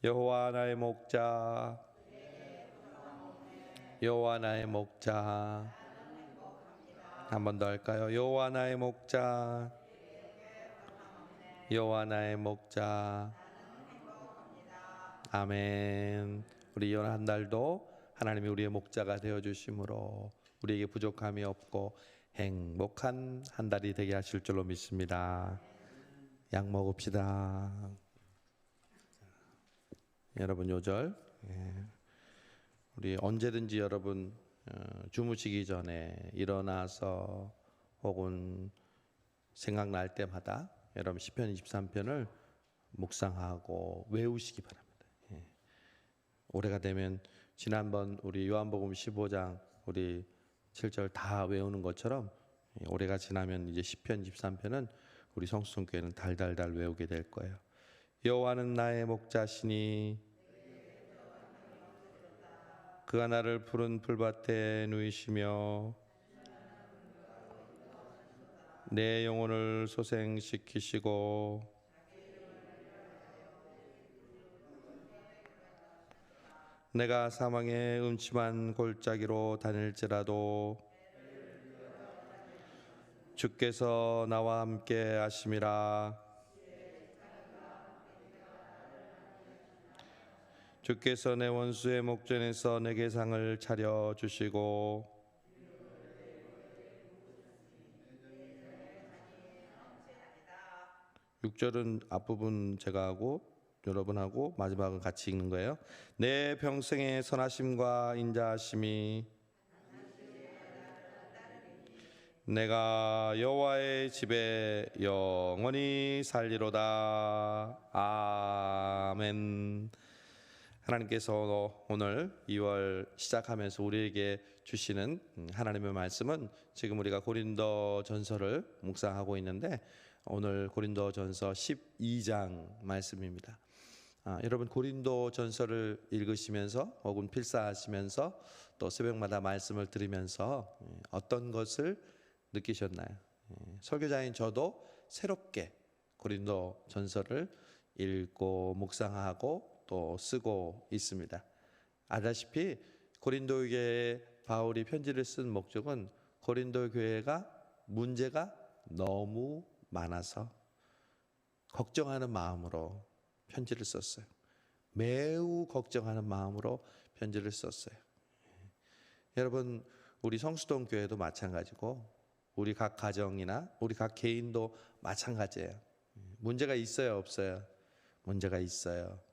여호와 나의 목자, 여호와 나의 목자. 한 번 더 할까요? 여호와 나의 목자, 여호와 나의 목자. 아멘. 우리 이번 한 달도 하나님이 우리의 목자가 되어 주심으로 우리에게 부족함이 없고 행복한 한 달이 되게 하실 줄로 믿습니다. 약 먹읍시다. 여러분 요절, 우리 언제든지 여러분 주무시기 전에 일어나서 혹은 생각날 때마다 여러분 시편 23편을 묵상하고 외우시기 바랍니다. 올해가 되면 지난번 우리 요한복음 15장 우리 7절 다 외우는 것처럼 올해가 지나면 이제 시편 23편은 우리 성수성교회는 달달달 외우게 될 거예요. 여호와는 나의 목자시니 그가 나를 푸른 풀밭에 누이시며 내 영혼을 소생시키시고 내가 사망의 음침한 골짜기로 다닐지라도 주께서 나와 함께 하심이라. 주께서 내 원수의 목전에서 내게 상을 차려 주시고 6절은 앞부분 제가 하고 여러분하고 마지막은 같이 읽는 거예요. 내 평생의 선하심과 인자하심이 내가 여호와의 집에 영원히 살리로다. 아멘. 하나님께서 오늘 2월 시작하면서 우리에게 주시는 하나님의 말씀은 지금 우리가 고린도 전서를 묵상하고 있는데 오늘 고린도 전서 12장 말씀입니다. 여러분 고린도 전서를 읽으시면서 혹은 필사하시면서 또 새벽마다 말씀을 들으면서 어떤 것을 느끼셨나요? 설교자인 저도 새롭게 고린도 전서를 읽고 묵상하고 또 쓰고 있습니다. 알다시피 고린도 교회에 바울이 편지를 쓴 목적은 고린도 교회가 문제가 너무 많아서 걱정하는 마음으로 편지를 썼어요. 매우 걱정하는 마음으로 편지를 썼어요. 여러분 우리 성수동 교회도 마찬가지고 우리 각 가정이나 우리 각 개인도 마찬가지예요. 문제가 있어요, 없어요? 문제가 있어요.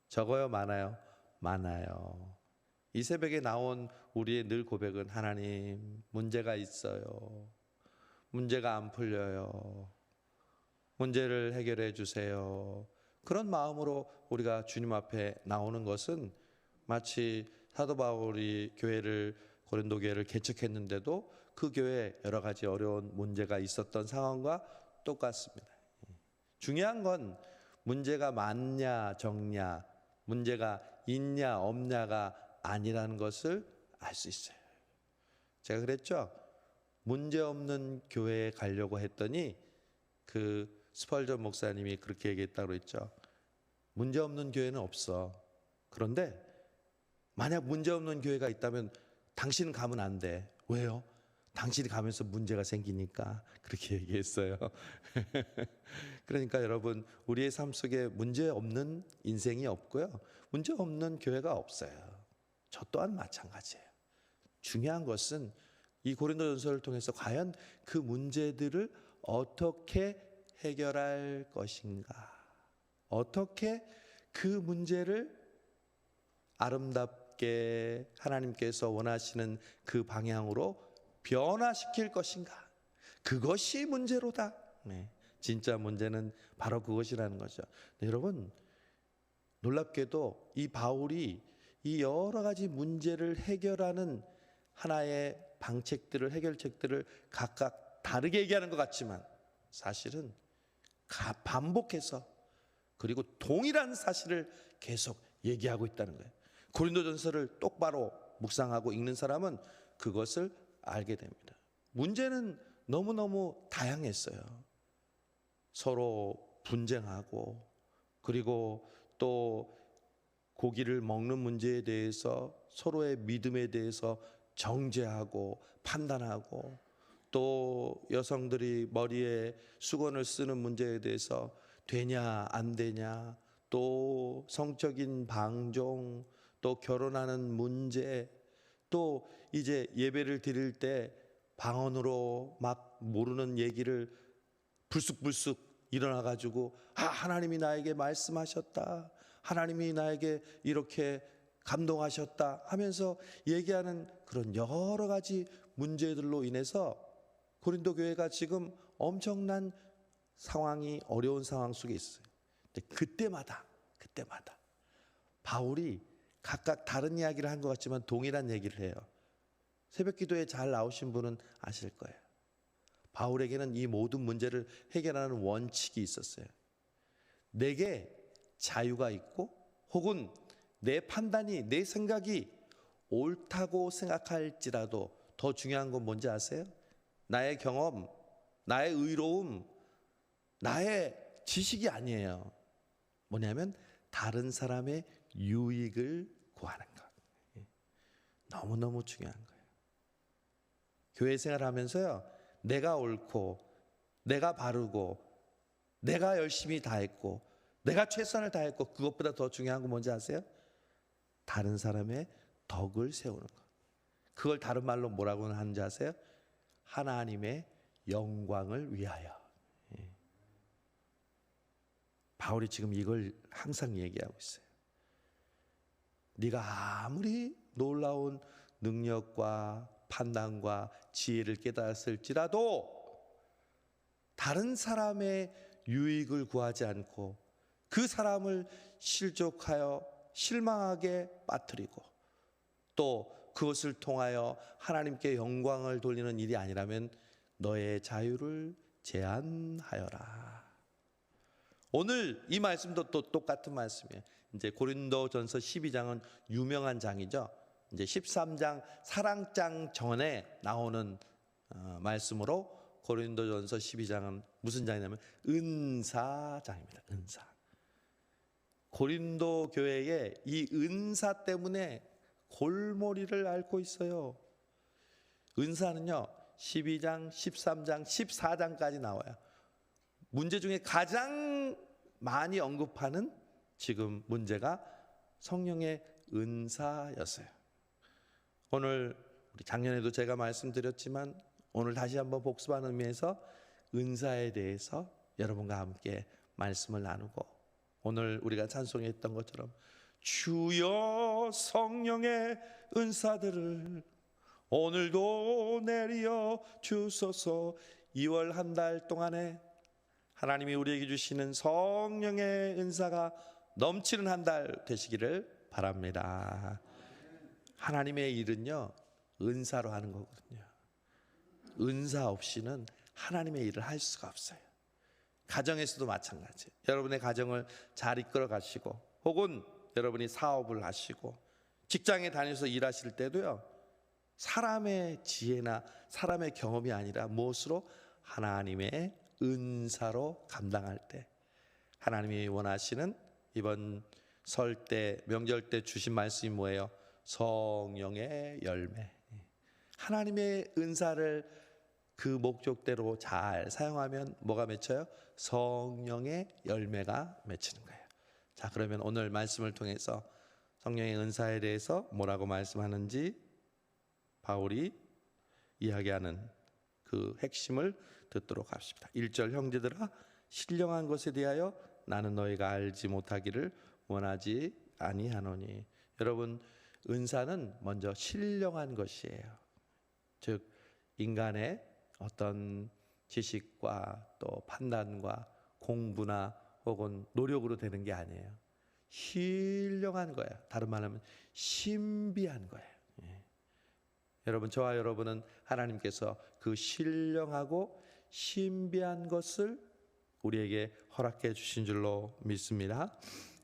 적어요, 많아요? 많아요. 이 새벽에 나온 우리의 늘 고백은 하나님 문제가 있어요. 문제가 안 풀려요. 문제를 해결해 주세요. 그런 마음으로 우리가 주님 앞에 나오는 것은 마치 사도 바울이 고린도 교회를 개척했는데도 그 교회에 여러 가지 어려운 문제가 있었던 상황과 똑같습니다. 중요한 건 문제가 많냐 적냐, 문제가 있냐 없냐가 아니라는 것을 알 수 있어요. 제가 그랬죠. 문제 없는 교회에 가려고 했더니 그 스펄전 목사님이 그렇게 얘기했다고 했죠. 문제 없는 교회는 없어. 그런데 만약 문제 없는 교회가 있다면 당신은 가면 안 돼. 왜요? 당신이 가면서 문제가 생기니까. 그렇게 얘기했어요. 그러니까 여러분 우리의 삶 속에 문제 없는 인생이 없고요, 문제 없는 교회가 없어요. 저 또한 마찬가지예요. 중요한 것은 이 고린도전서를 통해서 과연 그 문제들을 어떻게 해결할 것인가, 어떻게 그 문제를 아름답게 하나님께서 원하시는 그 방향으로 변화시킬 것인가, 그것이 문제로다. 진짜 문제는 바로 그것이라는 거죠. 여러분 놀랍게도 이 바울이 이 여러 가지 문제를 해결하는 하나의 방책들을, 해결책들을 각각 다르게 얘기하는 것 같지만 사실은 반복해서 그리고 동일한 사실을 계속 얘기하고 있다는 거예요. 고린도전서를 똑바로 묵상하고 읽는 사람은 그것을 알게 됩니다. 문제는 너무너무 다양했어요. 서로 분쟁하고 그리고 또 고기를 먹는 문제에 대해서 서로의 믿음에 대해서 정죄하고 판단하고, 또 여성들이 머리에 수건을 쓰는 문제에 대해서 되냐 안 되냐, 또 성적인 방종, 또 결혼하는 문제, 또 이제 예배를 드릴 때 방언으로 막 모르는 얘기를 불쑥불쑥 일어나 가지고 하나님이 나에게 말씀하셨다, 하나님이 나에게 이렇게 감동하셨다 하면서 얘기하는 그런 여러 가지 문제들로 인해서 고린도 교회가 지금 엄청난 상황이, 어려운 상황 속에 있어요. 그때마다 바울이 각각 다른 이야기를 한 것 같지만 동일한 얘기를 해요. 새벽 기도에 잘 나오신 분은 아실 거예요. 바울에게는 이 모든 문제를 해결하는 원칙이 있었어요. 내게 자유가 있고, 혹은 내 판단이, 내 생각이 옳다고 생각할지라도 더 중요한 건 뭔지 아세요? 나의 경험, 나의 의로움, 나의 지식이 아니에요. 뭐냐면 다른 사람의 유익을 구하는 것. 너무너무 중요한 거예요. 교회 생활하면서요, 내가 옳고 내가 바르고 내가 열심히 다 했고 내가 최선을 다했고, 그것보다 더 중요한 건 뭔지 아세요? 다른 사람의 덕을 세우는 것. 그걸 다른 말로 뭐라고 하는지 아세요? 하나님의 영광을 위하여. 바울이 지금 이걸 항상 얘기하고 있어요. 네가 아무리 놀라운 능력과 판단과 지혜를 깨달았을지라도 다른 사람의 유익을 구하지 않고 그 사람을 실족하여 실망하게 빠뜨리고, 또 그것을 통하여 하나님께 영광을 돌리는 일이 아니라면 너의 자유를 제한하여라. 오늘 이 말씀도 또 똑같은 말씀이에요. 이제 고린도전서 12장은 유명한 장이죠. 이제 13장 사랑장 전에 나오는 말씀으로 고린도전서 12장은 무슨 장이냐면 은사장입니다. 은사. 고린도 교회에 이 은사 때문에 골머리를 앓고 있어요. 은사는요 12장, 13장, 14장까지 나와요. 문제 중에 가장 많이 언급하는 지금 문제가 성령의 은사였어요. 오늘 우리 작년에도 제가 말씀드렸지만 오늘 다시 한번 복습하는 의미에서 은사에 대해서 여러분과 함께 말씀을 나누고, 오늘 우리가 찬송했던 것처럼 주여 성령의 은사들을 오늘도 내려 주소서. 2월 한 달 동안에 하나님이 우리에게 주시는 성령의 은사가 넘치는 한 달 되시기를 바랍니다. 하나님의 일은요 은사로 하는 거거든요. 은사 없이는 하나님의 일을 할 수가 없어요. 가정에서도 마찬가지. 여러분의 가정을 잘 이끌어 가시고, 혹은 여러분이 사업을 하시고 직장에 다니면서 일하실 때도요, 사람의 지혜나 사람의 경험이 아니라 무엇으로? 하나님의 은사로 감당할 때 하나님이 원하시는 이번 설 때, 명절 때 주신 말씀이 뭐예요? 성령의 열매. 하나님의 은사를 그 목적대로 잘 사용하면 뭐가 맺혀요? 성령의 열매가 맺히는 거예요. 자, 그러면 오늘 말씀을 통해서 성령의 은사에 대해서 뭐라고 말씀하는지 바울이 이야기하는 그 핵심을 듣도록 합시다. 1절, 형제들아 신령한 것에 대하여 나는 너희가 알지 못하기를 원하지 아니하노니. 여러분, 은사는 먼저 신령한 것이에요. 즉 인간의 어떤 지식과 또 판단과 공부나 혹은 노력으로 되는 게 아니에요. 신령한 거예요. 다른 말하면 신비한 거예요. 여러분, 저와 여러분은 하나님께서 그 신령하고 신비한 것을 우리에게 허락해 주신 줄로 믿습니다.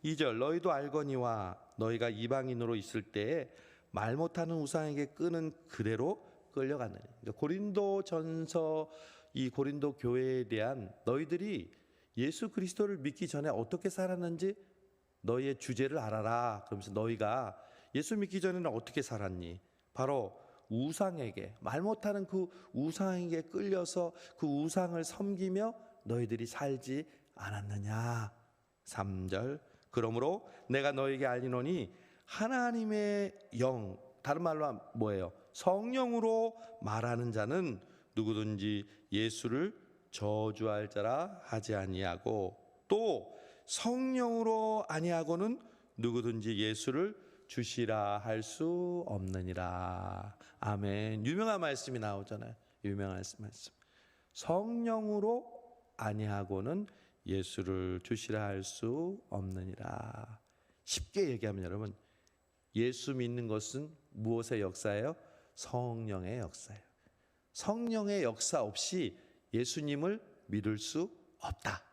2절, 너희도 알거니와 너희가 이방인으로 있을 때에 말 못하는 우상에게 끄는 그대로 끌려갔느니. 그러니까 고린도전서, 이 고린도 교회에 대한 너희들이 예수 그리스도를 믿기 전에 어떻게 살았는지 너희의 주제를 알아라. 그러면서 너희가 예수 믿기 전에는 어떻게 살았니? 바로 우상에게, 말 못하는 그 우상에게 끌려서 그 우상을 섬기며 너희들이 살지 않았느냐. 3절, 그러므로 내가 너희에게 알리노니 하나님의 영, 다른 말로 뭐예요? 성령으로 말하는 자는 누구든지 예수를 저주할 자라 하지 아니하고, 또 성령으로 아니하고는 누구든지 예수를 주시라 할 수 없느니라. 아멘. 유명한 말씀이 나오잖아요. 유명한 말씀. 성령으로 아니하고는 예수를 주시라 할 수 없느니라. 쉽게 얘기하면 여러분, 예수 믿는 것은 무엇의 역사예요? 성령의 역사예요. 성령의 역사 없이 예수님을 믿을 수 없다.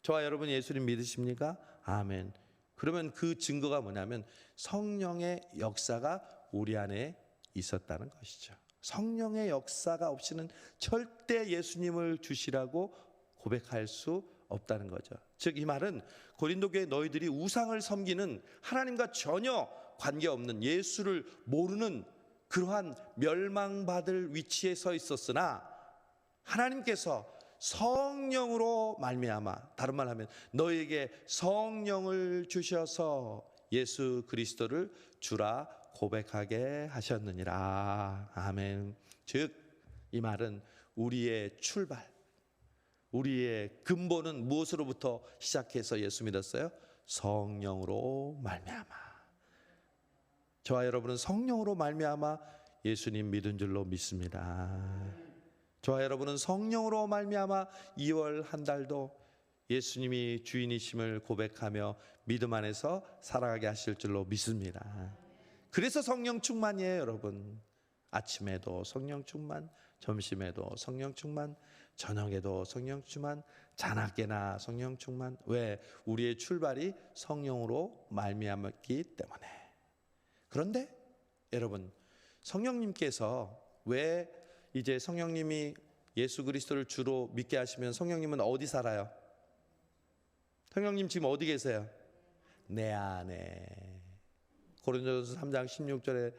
저와 여러분 예수님 믿으십니까? 아멘. 그러면 그 증거가 뭐냐면 성령의 역사가 우리 안에 있었다는 것이죠. 성령의 역사가 없이는 절대 예수님을 주시라고 고백할 수 없다는 거죠. 즉 이 말은 고린도 교회 너희들이 우상을 섬기는, 하나님과 전혀 관계없는, 예수를 모르는 그러한 멸망받을 위치에 서 있었으나 하나님께서 성령으로 말미암아, 다른 말 하면 너희에게 성령을 주셔서 예수 그리스도를 주라 고백하게 하셨느니라. 아멘. 즉 이 말은 우리의 출발, 우리의 근본은 무엇으로부터 시작해서 예수 믿었어요? 성령으로 말미암아. 저와 여러분은 성령으로 말미암아 예수님 믿은 줄로 믿습니다. 저와 여러분은 성령으로 말미암아 2월 한 달도 예수님이 주인이심을 고백하며 믿음 안에서 살아가게 하실 줄로 믿습니다. 그래서 성령 충만이에요, 여러분. 아침에도 성령 충만, 점심에도 성령 충만, 저녁에도 성령 충만, 자나깨나 성령 충만. 왜? 우리의 출발이 성령으로 말미암았기 때문에. 그런데 여러분, 성령님께서 왜 이제 성령님이 예수 그리스도를 주로 믿게 하시면 성령님은 어디 살아요? 성령님 지금 어디 계세요? 내 안에. 고린도전서 3장 16절에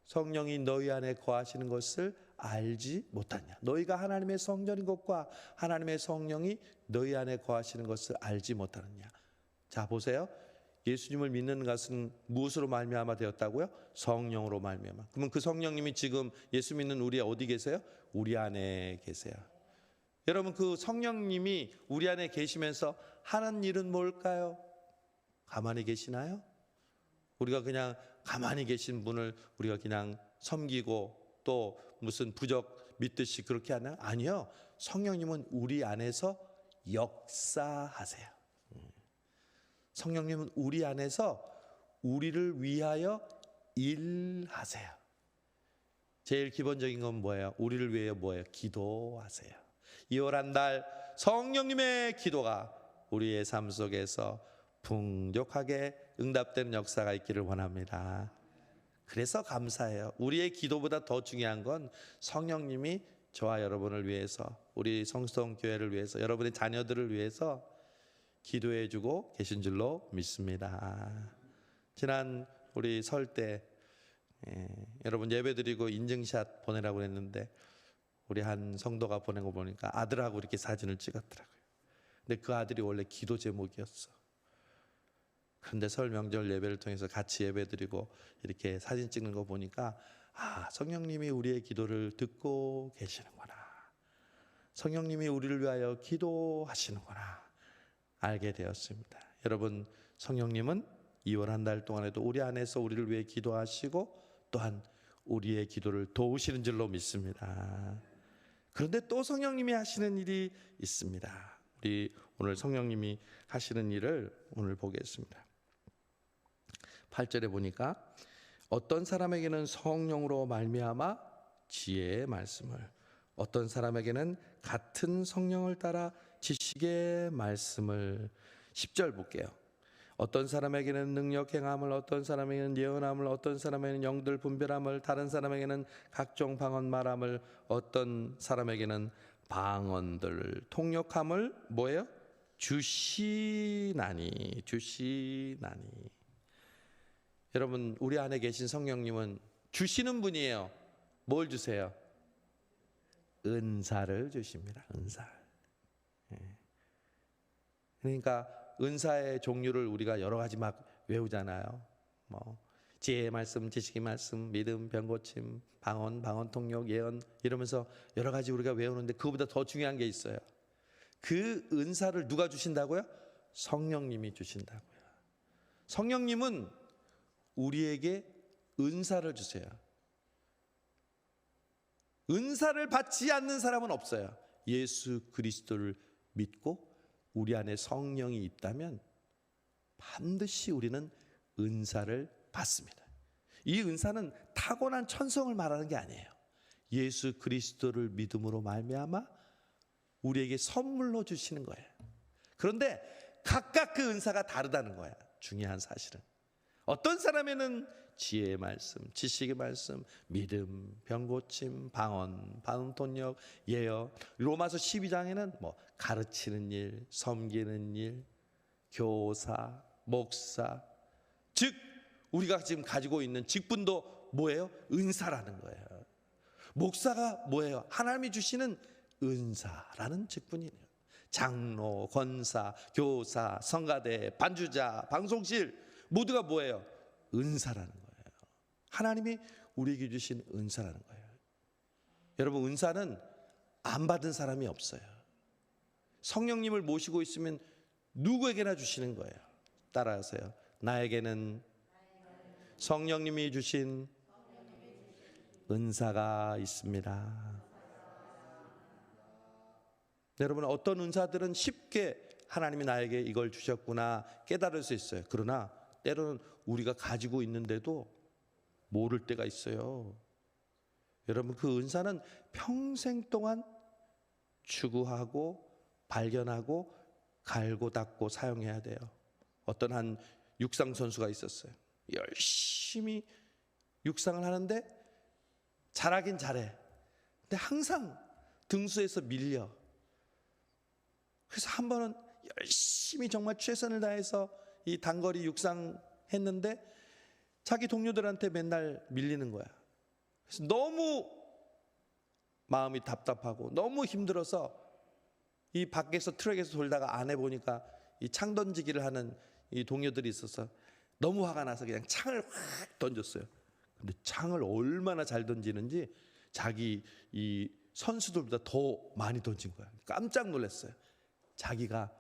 성령이 너희 안에 거하시는 것을 알지 못하냐. 너희가 하나님의 성전인 것과 하나님의 성령이 너희 안에 거하시는 것을 알지 못하느냐. 자 보세요. 예수님을 믿는 것은 무엇으로 말미암아 되었다고요? 성령으로 말미암아. 그러면 그 성령님이 지금 예수 믿는 우리 어디 계세요? 우리 안에 계세요. 여러분, 그 성령님이 우리 안에 계시면서 하는 일은 뭘까요? 가만히 계시나요? 우리가 그냥 가만히 계신 분을 우리가 그냥 섬기고 또 무슨 부적 믿듯이 그렇게 하나? 아니요. 성령님은 우리 안에서 역사하세요. 성령님은 우리 안에서 우리를 위하여 일하세요. 제일 기본적인 건 뭐예요? 우리를 위하여 뭐예요? 기도하세요. 2월 한 달 성령님의 기도가 우리의 삶 속에서 풍족하게 응답되는 역사가 있기를 원합니다. 그래서 감사해요. 우리의 기도보다 더 중요한 건 성령님이 저와 여러분을 위해서, 우리 성수동교회를 위해서, 여러분의 자녀들을 위해서 기도해 주고 계신 줄로 믿습니다. 지난 우리 설 때 여러분 예배 드리고 인증샷 보내라고 했는데 우리 한 성도가 보낸 거 보니까 아들하고 이렇게 사진을 찍었더라고요. 근데 그 아들이 원래 기도 제목이었어. 그런데 설 명절 예배를 통해서 같이 예배 드리고 이렇게 사진 찍는 거 보니까 아, 성령님이 우리의 기도를 듣고 계시는구나. 성령님이 우리를 위하여 기도하시는구나. 알게 되었습니다. 여러분, 성령님은 2월 한 달 동안에도 우리 안에서 우리를 위해 기도하시고 또한 우리의 기도를 도우시는 줄로 믿습니다. 그런데 또 성령님이 하시는 일이 있습니다. 우리 오늘 성령님이 하시는 일을 오늘 보겠습니다. 8절에 보니까 어떤 사람에게는 성령으로 말미암아 지혜의 말씀을, 어떤 사람에게는 같은 성령을 따라 지식의 말씀을. 10절 볼게요. 어떤 사람에게는 능력 행함을, 어떤 사람에게는 예언함을, 어떤 사람에게는 영들 분별함을, 다른 사람에게는 각종 방언 말함을, 어떤 사람에게는 방언들 통역함을 뭐예요? 주시나니. 여러분, 우리 안에 계신 성령님은 주시는 분이에요. 뭘 주세요? 은사를 주십니다. 은사. 그러니까 은사의 종류를 우리가 여러 가지 막 외우잖아요. 뭐 지혜의 말씀, 지식의 말씀, 믿음, 병고침, 방언 통역, 예언 이러면서 여러 가지 우리가 외우는데 그거보다 더 중요한 게 있어요. 그 은사를 누가 주신다고요? 성령님이 주신다고요. 성령님은 우리에게 은사를 주세요. 은사를 받지 않는 사람은 없어요. 예수 그리스도를 믿고 우리 안에 성령이 있다면 반드시 우리는 은사를 받습니다. 이 은사는 타고난 천성을 말하는 게 아니에요. 예수 그리스도를 믿음으로 말미암아 우리에게 선물로 주시는 거예요. 그런데 각각 그 은사가 다르다는 거야. 중요한 사실은 어떤 사람에는 지혜의 말씀, 지식의 말씀, 믿음, 병고침, 방언 통역, 예언. 로마서 12장에는 뭐 가르치는 일, 섬기는 일, 교사, 목사. 즉 우리가 지금 가지고 있는 직분도 뭐예요? 은사라는 거예요. 목사가 뭐예요? 하나님이 주시는 은사라는 직분이에요. 장로, 권사, 교사, 성가대, 반주자, 방송실 모두가 뭐예요? 은사라는 거예요. 하나님이 우리에게 주신 은사라는 거예요. 여러분, 은사는 안 받은 사람이 없어요. 성령님을 모시고 있으면 누구에게나 주시는 거예요. 따라하세요. 나에게는 성령님이 주신 은사가 있습니다. 여러분, 어떤 은사들은 쉽게 하나님이 나에게 이걸 주셨구나 깨달을 수 있어요. 그러나 때로는 우리가 가지고 있는데도 모를 때가 있어요. 여러분, 그 은사는 평생 동안 추구하고 발견하고 갈고 닦고 사용해야 돼요. 어떤 한 육상 선수가 있었어요. 열심히 육상을 하는데 잘하긴 잘해. 근데 항상 등수에서 밀려. 그래서 한 번은 열심히 정말 최선을 다해서 이 단거리 육상 했는데 자기 동료들한테 맨날 밀리는 거야. 그래서 너무 마음이 답답하고 너무 힘들어서 이 밖에서 트랙에서 돌다가 안에 보니까 이 창 던지기를 하는 이 동료들이 있어서 너무 화가 나서 그냥 창을 확 던졌어요. 근데 창을 얼마나 잘 던지는지 자기 이 선수들보다 더 많이 던진 거야. 깜짝 놀랐어요. 자기가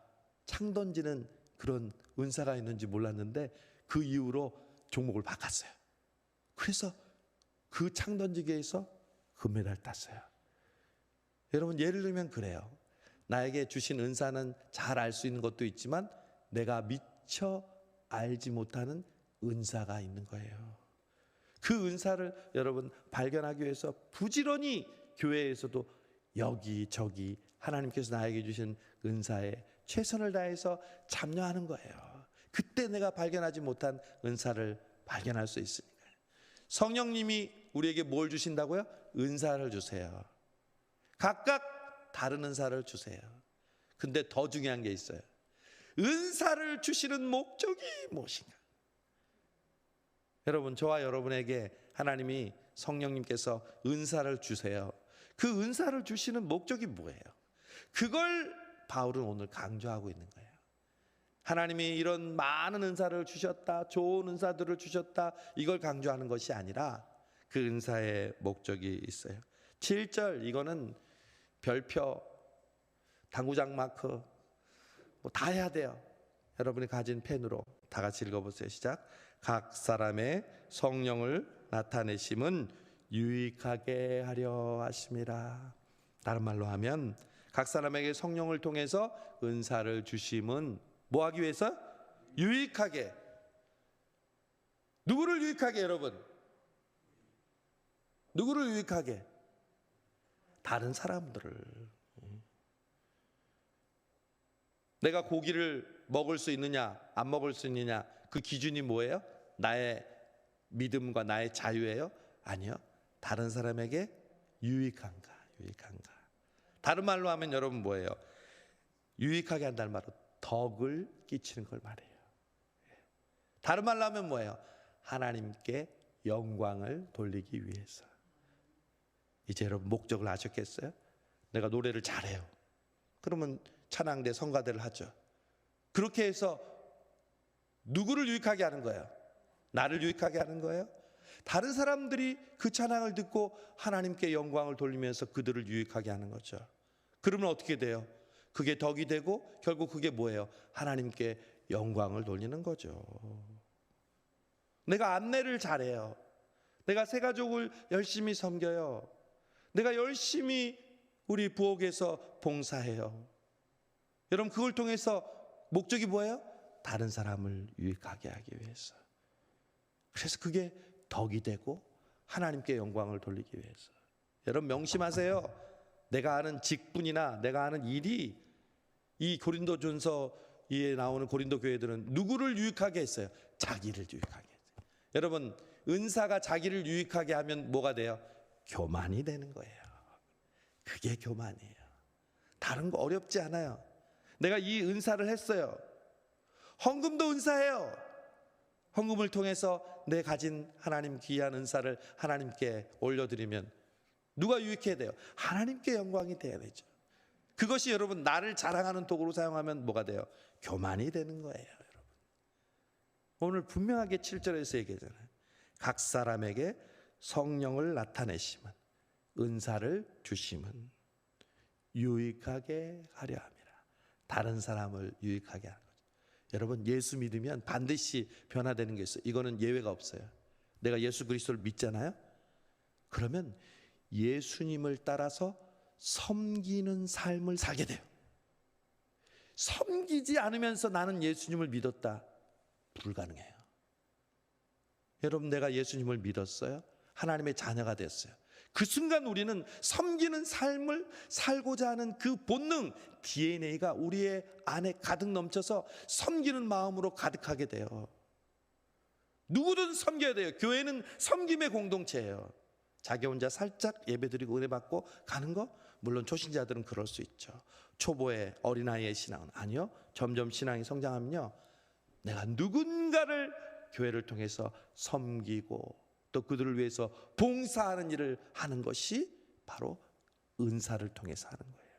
창 던지는 그런 은사가 있는지 몰랐는데 그 이후로 종목을 바꿨어요. 그래서 그 창 던지기에서 금메달 땄어요. 여러분, 예를 들면 그래요. 나에게 주신 은사는 잘 알 수 있는 것도 있지만 내가 미처 알지 못하는 은사가 있는 거예요. 그 은사를 여러분 발견하기 위해서 부지런히 교회에서도 여기저기 하나님께서 나에게 주신 은사에 최선을 다해서 참여하는 거예요. 그때 내가 발견하지 못한 은사를 발견할 수 있으니까. 성령님이 우리에게 뭘 주신다고요? 은사를 주세요. 각각 다른 은사를 주세요. 근데 더 중요한 게 있어요. 은사를 주시는 목적이 무엇인가? 여러분, 저와 여러분에게 하나님이 성령님께서 은사를 주세요. 그 은사를 주시는 목적이 뭐예요? 그걸 바울은 오늘 강조하고 있는 거예요. 하나님이 이런 많은 은사를 주셨다, 좋은 은사들을 주셨다, 이걸 강조하는 것이 아니라 그 은사의 목적이 있어요. 7절, 이거는 별표, 당구장 마크 뭐 다 해야 돼요. 여러분이 가진 펜으로 다 같이 읽어보세요. 시작. 각 사람의 성령을 나타내심은 유익하게 하려 하심이라. 다른 말로 하면 각 사람에게 성령을 통해서 은사를 주심은 뭐 하기 위해서? 유익하게. 누구를 유익하게, 여러분? 누구를 유익하게? 다른 사람들을. 내가 고기를 먹을 수 있느냐 안 먹을 수 있느냐 그 기준이 뭐예요? 나의 믿음과 나의 자유예요? 아니요. 다른 사람에게 유익한가. 다른 말로 하면 여러분 뭐예요? 유익하게 한다는 말은 덕을 끼치는 걸 말해요. 다른 말로 하면 뭐예요? 하나님께 영광을 돌리기 위해서. 이제 여러분 목적을 아셨겠어요? 내가 노래를 잘해요. 그러면 찬양대 성가대를 하죠. 그렇게 해서 누구를 유익하게 하는 거예요? 나를 유익하게 하는 거예요? 다른 사람들이 그 찬양을 듣고 하나님께 영광을 돌리면서 그들을 유익하게 하는 거죠. 그러면 어떻게 돼요? 그게 덕이 되고 결국 그게 뭐예요? 하나님께 영광을 돌리는 거죠. 내가 안내를 잘해요. 내가 새 가족을 열심히 섬겨요. 내가 열심히 우리 부엌에서 봉사해요. 여러분 그걸 통해서 목적이 뭐예요? 다른 사람을 유익하게 하기 위해서. 그래서 그게 덕이 되고 하나님께 영광을 돌리기 위해서. 여러분 명심하세요. 내가 하는 직분이나 내가 하는 일이 이 고린도전서에 나오는 고린도 교회들은 누구를 유익하게 했어요? 자기를 유익하게 했어요. 여러분 은사가 자기를 유익하게 하면 뭐가 돼요? 교만이 되는 거예요. 그게 교만이에요. 다른 거 어렵지 않아요. 내가 이 은사를 했어요. 헌금도 은사예요. 헌금을 통해서 내 가진 하나님 귀한 은사를 하나님께 올려드리면 누가 유익해야 돼요? 하나님께 영광이 돼야 되죠. 그것이 여러분 나를 자랑하는 도구로 사용하면 뭐가 돼요? 교만이 되는 거예요. 여러분 오늘 분명하게 7절에서 얘기하잖아요. 각 사람에게 성령을 나타내심은 은사를 주심은 유익하게 하려 함이라. 다른 사람을 유익하게 하는 거죠. 여러분 예수 믿으면 반드시 변화되는 게 있어요. 이거는 예외가 없어요. 내가 예수 그리스도를 믿잖아요. 그러면 예수님을 따라서 섬기는 삶을 살게 돼요. 섬기지 않으면서 나는 예수님을 믿었다. 불가능해요. 여러분 내가 예수님을 믿었어요. 하나님의 자녀가 됐어요. 그 순간 우리는 섬기는 삶을 살고자 하는 그 본능, DNA가 우리의 안에 가득 넘쳐서 섬기는 마음으로 가득하게 돼요. 누구든 섬겨야 돼요. 교회는 섬김의 공동체예요. 자기 혼자 살짝 예배드리고 은혜 받고 가는 거? 물론 초신자들은 그럴 수 있죠. 초보의 어린아이의 신앙은 아니요. 점점 신앙이 성장하면요, 내가 누군가를 교회를 통해서 섬기고 또 그들을 위해서 봉사하는 일을 하는 것이 바로 은사를 통해서 하는 거예요.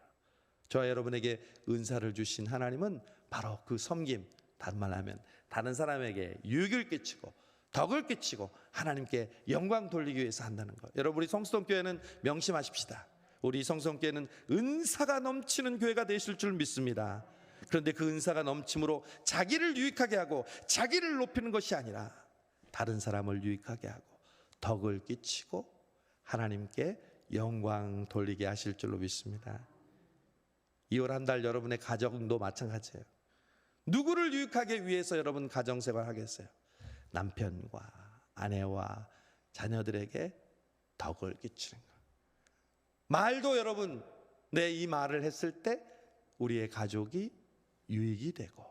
저와 여러분에게 은사를 주신 하나님은 바로 그 섬김, 다른 말로 하면 다른 사람에게 유익을 끼치고 덕을 끼치고 하나님께 영광 돌리기 위해서 한다는 거. 여러분 우리 성수동교회는 명심하십시다. 우리 성수동교회는 은사가 넘치는 교회가 되실 줄 믿습니다. 그런데 그 은사가 넘침으로 자기를 유익하게 하고 자기를 높이는 것이 아니라 다른 사람을 유익하게 하고 덕을 끼치고 하나님께 영광 돌리게 하실 줄로 믿습니다. 2월 한 달 여러분의 가정도 마찬가지예요. 누구를 유익하기 위해서 여러분 가정생활 하겠어요? 남편과 아내와 자녀들에게 덕을 끼치는 것. 말도 여러분 내 이 말을 했을 때 우리의 가족이 유익이 되고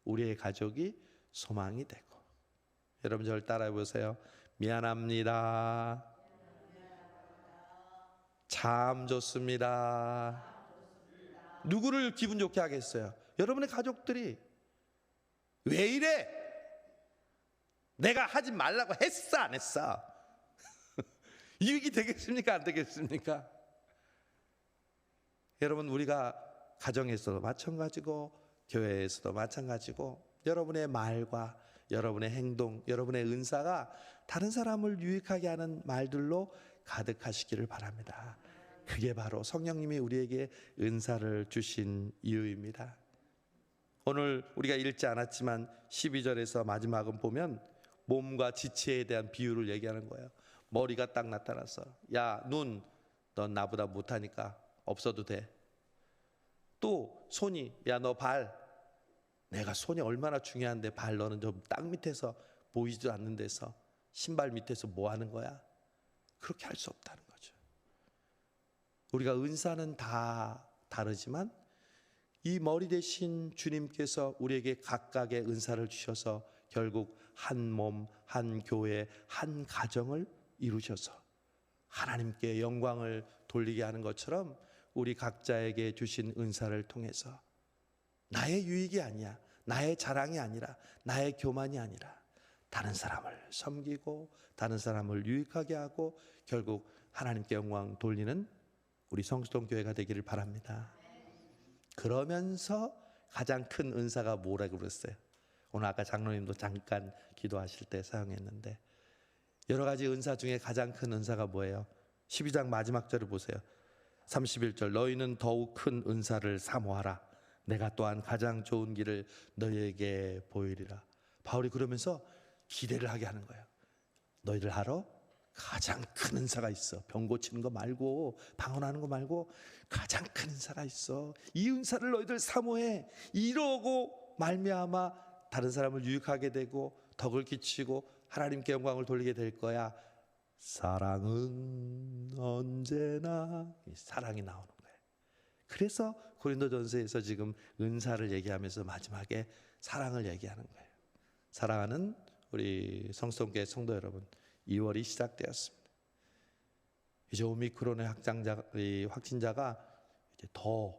우리의 가족이 소망이 되고. 여러분 저를 따라해 보세요. 미안합니다. 참 좋습니다. 누구를 기분 좋게 하겠어요? 여러분의 가족들이. 왜 이래? 내가 하지 말라고 했어 안 했어? 유익이 되겠습니까 안 되겠습니까? 여러분 우리가 가정에서도 마찬가지고 교회에서도 마찬가지고 여러분의 말과 여러분의 행동, 여러분의 은사가 다른 사람을 유익하게 하는 말들로 가득하시기를 바랍니다. 그게 바로 성령님이 우리에게 은사를 주신 이유입니다. 오늘 우리가 읽지 않았지만 12절에서 마지막은 보면 몸과 지체에 대한 비유를 얘기하는 거예요. 머리가 딱 나타나서 야, 눈, 넌 나보다 못하니까 없어도 돼. 또 손이 야, 너 발, 내가 손이 얼마나 중요한데 발 너는 좀 땅 밑에서 보이지도 않는 데서 신발 밑에서 뭐 하는 거야? 그렇게 할 수 없다는 거죠. 우리가 은사는 다 다르지만 이 머리 대신 주님께서 우리에게 각각의 은사를 주셔서 결국 한 몸, 한 교회, 한 가정을 이루셔서 하나님께 영광을 돌리게 하는 것처럼 우리 각자에게 주신 은사를 통해서 나의 유익이 아니야. 나의 자랑이 아니라, 나의 교만이 아니라 다른 사람을 섬기고 다른 사람을 유익하게 하고 결국 하나님께 영광 돌리는 우리 성수동 교회가 되기를 바랍니다. 그러면서 가장 큰 은사가 뭐라고 그랬어요? 오늘 아까 장로님도 잠깐 기도하실 때 사용했는데, 여러 가지 은사 중에 가장 큰 은사가 뭐예요? 12장 마지막 절을 보세요. 31절, 너희는 더욱 큰 은사를 사모하라. 내가 또한 가장 좋은 길을 너희에게 보이리라. 바울이 그러면서 기대를 하게 하는 거예요. 너희들 알아? 가장 큰 은사가 있어. 병 고치는 거 말고, 방언하는 거 말고 가장 큰 은사가 있어. 이 은사를 너희들 사모해. 이러고 말미암아 다른 사람을 유익하게 되고 덕을 끼치고 하나님께 영광을 돌리게 될 거야. 사랑은 언제나, 사랑이 나오는 거예요. 그래서 고린도전서에서 지금 은사를 얘기하면서 마지막에 사랑을 얘기하는 거예요. 사랑하는 우리 성수동교회 성도 여러분, 2월이 시작되었습니다. 이제 오미크론의 확진자가 이제 더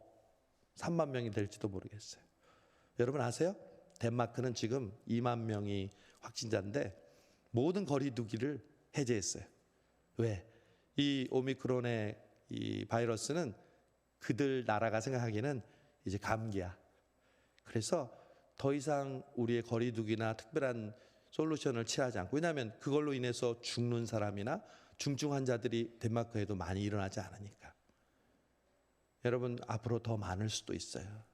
3만 명이 될지도 모르겠어요. 여러분 아세요? 덴마크는 지금 2만 명이 확진자인데 모든 거리두기를 해제했어요. 왜? 이 오미크론의 이 바이러스는 그들 나라가 생각하기에는 이제 감기야. 그래서 더 이상 우리의 거리두기나 특별한 솔루션을 취하지 않고, 왜냐하면 그걸로 인해서 죽는 사람이나 중증 환자들이 덴마크에도 많이 일어나지 않으니까. 여러분 앞으로 더 많을 수도 있어요.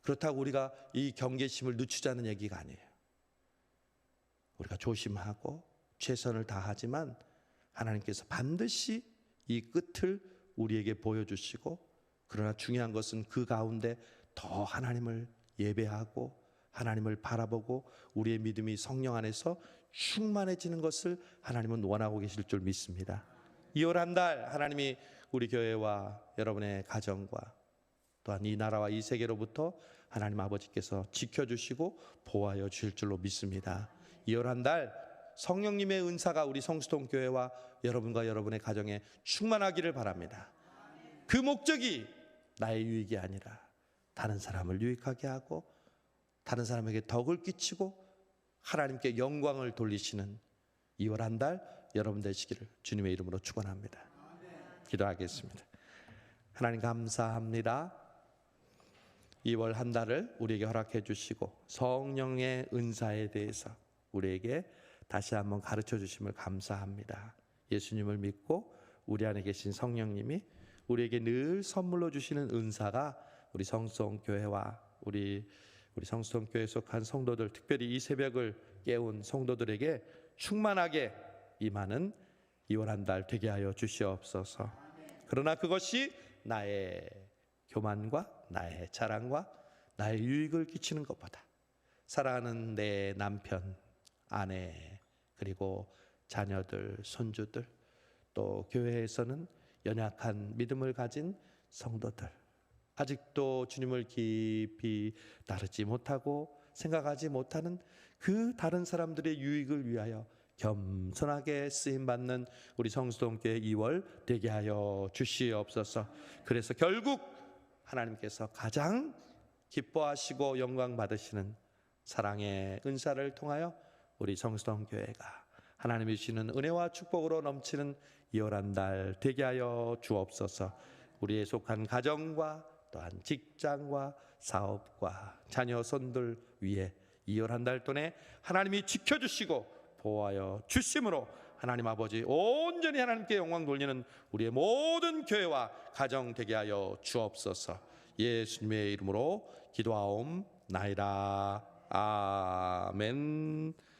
그렇다고 우리가 이 경계심을 늦추자는 얘기가 아니에요. 우리가 조심하고 최선을 다하지만 하나님께서 반드시 이 끝을 우리에게 보여주시고, 그러나 중요한 것은 그 가운데 더 하나님을 예배하고 하나님을 바라보고 우리의 믿음이 성령 안에서 충만해지는 것을 하나님은 원하고 계실 줄 믿습니다. 2월 한 달 하나님이 우리 교회와 여러분의 가정과 또한 이 나라와 이 세계로부터 하나님 아버지께서 지켜주시고 보호하여 주실 줄로 믿습니다. 2월 한 달 성령님의 은사가 우리 성수동 교회와 여러분과 여러분의 가정에 충만하기를 바랍니다. 그 목적이 나의 유익이 아니라 다른 사람을 유익하게 하고 다른 사람에게 덕을 끼치고 하나님께 영광을 돌리시는 2월 한 달 여러분 되시기를 주님의 이름으로 축원합니다. 기도하겠습니다. 하나님 감사합니다. 2월 한 달을 우리에게 허락해 주시고 성령의 은사에 대해서 우리에게 다시 한번 가르쳐 주심을 감사합니다. 예수님을 믿고 우리 안에 계신 성령님이 우리에게 늘 선물로 주시는 은사가 우리 성수동 교회와 우리 성수동 교회에 속한 성도들, 특별히 이 새벽을 깨운 성도들에게 충만하게 임하는 2월 한 달 되게 하여 주시옵소서. 그러나 그것이 나의 교만과 나의 자랑과 나의 유익을 끼치는 것보다 사랑하는 내 남편, 아내, 그리고 자녀들, 손주들, 또 교회에서는 연약한 믿음을 가진 성도들, 아직도 주님을 깊이 따르지 못하고 생각하지 못하는 그 다른 사람들의 유익을 위하여 겸손하게 쓰임받는 우리 성수동교회 2월 되게 하여 주시옵소서. 그래서 결국 하나님께서 가장 기뻐하시고 영광 받으시는 사랑의 은사를 통하여 우리 성수동교회가 하나님이 주시는 은혜와 축복으로 넘치는 2월 한 달 되게 하여 주옵소서. 우리의 속한 가정과 또한 직장과 사업과 자녀 손들 위에 2월 한 달 동안에 하나님이 지켜주시고 보호하여 주심으로 하나님 아버지 온전히 하나님께 영광 돌리는 우리의 모든 교회와 가정 되게 하여 주옵소서. 예수님의 이름으로 기도하옵나이다. 아멘.